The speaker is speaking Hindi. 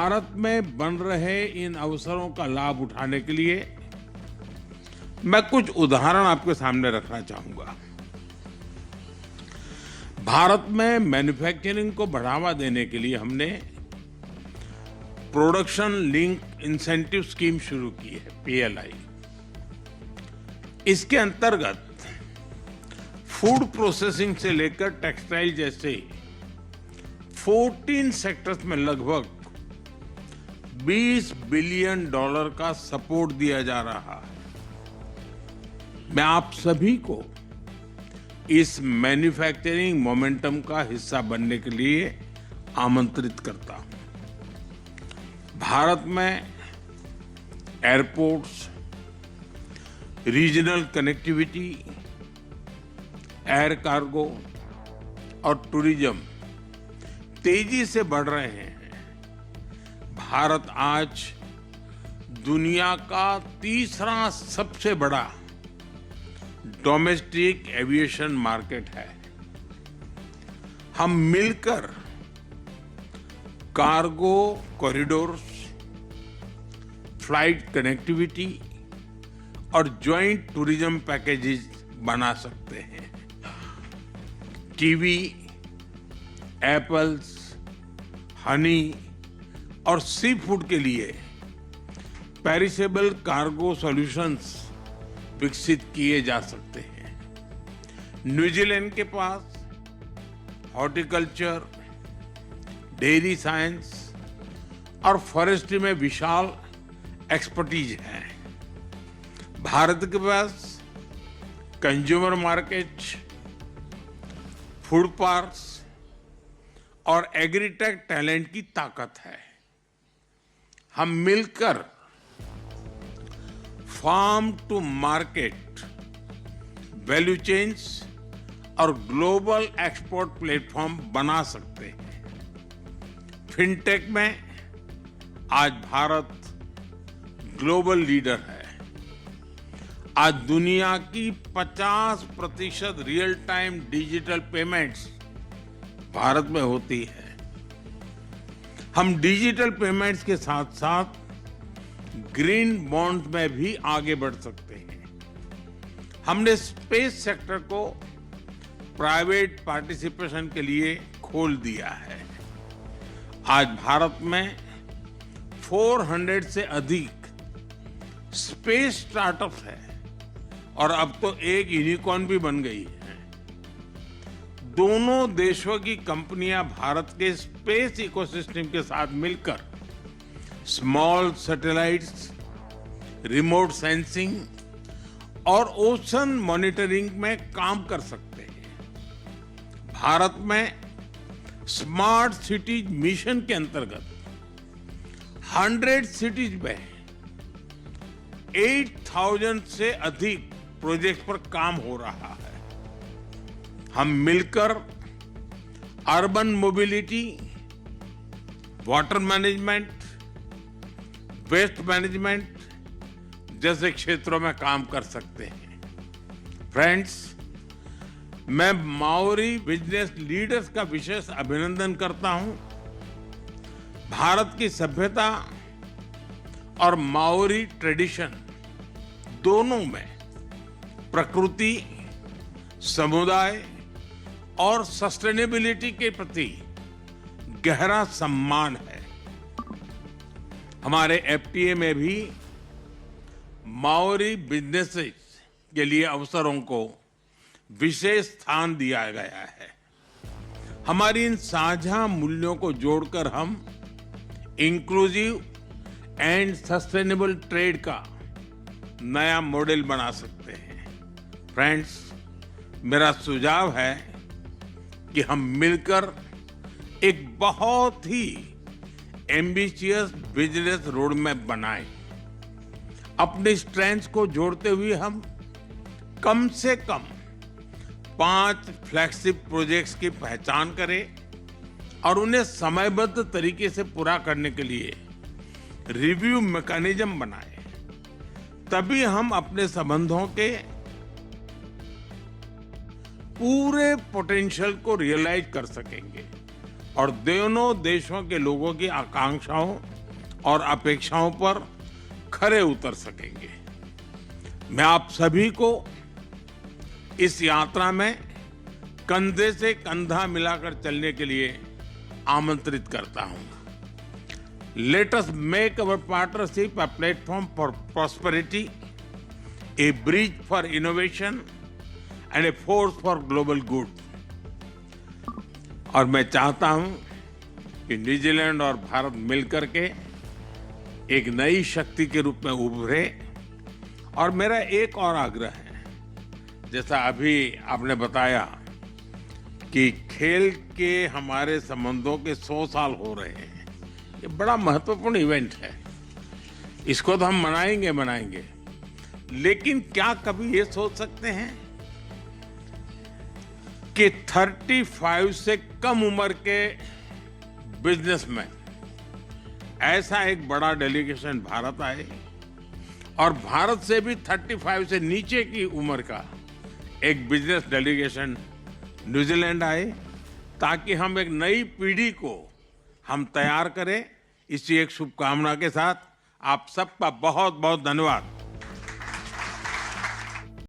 भारत में बन रहे इन अवसरों का लाभ उठाने के लिए मैं कुछ उदाहरण आपके सामने रखना चाहूंगा। भारत में मैन्युफैक्चरिंग को बढ़ावा देने के लिए हमने प्रोडक्शन लिंक इंसेंटिव स्कीम शुरू की है, पीएलआई। इसके अंतर्गत फूड प्रोसेसिंग से लेकर टेक्सटाइल जैसे 14 सेक्टर्स में लगभग $20 बिलियन का सपोर्ट दिया जा रहा है। मैं आप सभी को इस मैन्युफैक्चरिंग मोमेंटम का हिस्सा बनने के लिए आमंत्रित करता हूं। भारत में airports, regional connectivity, air cargo और टूरिज्म तेजी से बढ़ रहे हैं। भारत आज दुनिया का तीसरा सबसे बड़ा डोमेस्टिक एविएशन मार्केट है। हम मिलकर कार्गो कॉरिडोर्स, फ्लाइट कनेक्टिविटी और ज्वाइंट टूरिज्म पैकेजेस बना सकते हैं। कीवी, एप्पल्स, हनी और सी फूड के लिए पेरिशेबल कार्गो सॉल्यूशंस विकसित किए जा सकते हैं। न्यूजीलैंड के पास हॉर्टिकल्चर, डेयरी साइंस और फॉरेस्ट्री में विशाल एक्सपर्टीज है। भारत के पास कंज्यूमर मार्केट, फूड पार्क्स और एग्रीटेक टैलेंट की ताकत है। हम मिलकर farm to market, value chains और ग्लोबल एक्सपोर्ट प्लेटफॉर्म बना सकते हैं। फिनटेक में आज भारत ग्लोबल लीडर है। आज दुनिया की 50% real time digital payments Bharat में होती है। हम डिजिटल पेमेंट्स के साथ साथ ग्रीन बॉन्ड्स में भी आगे बढ़ सकते हैं। हमने स्पेस सेक्टर को प्राइवेट पार्टिसिपेशन के लिए खोल दिया है। आज भारत में 400 से अधिक स्पेस स्टार्टअप्स है और अब तो एक यूनिकॉर्न भी बन गई है। दोनों देशों की कंपनियां भारत के स्पेस इकोसिस्टम के साथ मिलकर स्मॉल सैटेलाइट्स, रिमोट सेंसिंग और ओशन मॉनिटरिंग में काम कर सकते हैं। भारत में स्मार्ट सिटीज मिशन के अंतर्गत 100 सिटीज में 8,000 से अधिक प्रोजेक्ट पर काम हो रहा है। हम मिलकर urban mobility, water management, waste management जैसे क्षेत्रों में काम कर सकते हैं। फ्रेंड्स, मैं माओरी बिजनेस लीडर्स का विशेष अभिनंदन करता हूं। भारत की सभ्यता और माओरी ट्रेडिशन दोनों में प्रकृति, समुदाय और सस्टेनेबिलिटी के प्रति गहरा सम्मान है। हमारे एफटीए में भी माओरी बिजनेसेस के लिए अवसरों को विशेष स्थान दिया गया है। हमारी इन साझा मूल्यों को जोड़कर हम इंक्लूसिव एंड सस्टेनेबल ट्रेड का नया मॉडल बना सकते हैं। फ्रेंड्स, मेरा सुझाव है कि हम मिलकर एक बहुत ही एम्बिशियस बिजनेस रोड मैप बनाएं। अपने स्ट्रेंथ्स को जोड़ते हुए हम कम से कम 5 फ्लैगशिप प्रोजेक्ट्स की पहचान करें और उन्हें समयबद्ध तरीके से पूरा करने के लिए रिव्यू मैकेनिज्म बनाएं। तभी हम अपने संबंधों के पूरे पोटेंशियल को रियलाइज कर सकेंगे और दोनों देशों के लोगों की आकांक्षाओं और अपेक्षाओं पर खरे उतर सकेंगे। मैं आप सभी को इस यात्रा में कंधे से कंधा मिलाकर चलने के लिए आमंत्रित करता हूं। Let us make our partnership a platform for prosperity, A bridge for innovation and a force for global good. और मैं चाहता हूं कि न्यूजीलैंड और भारत मिलकर के एक नई शक्ति के रूप में उभरे। और मेरा एक और आग्रह है, जैसा अभी आपने बताया कि खेल के हमारे संबंधों के 100 साल हो रहे हैं, ये बड़ा महत्वपूर्ण इवेंट है। इसको तो हम मनाएंगे, लेकिन क्या कभी ये सोच सकते हैं कि 35 से कम उम्र के बिजनेसमैन ऐसा एक बड़ा डेलीगेशन भारत आए और भारत से भी 35 से नीचे की उम्र का एक बिजनेस डेलीगेशन न्यूजीलैंड आए, ताकि हम एक नई पीढ़ी को हम तैयार करें। इसी एक शुभकामना के साथ आप सबका बहुत बहुत धन्यवाद।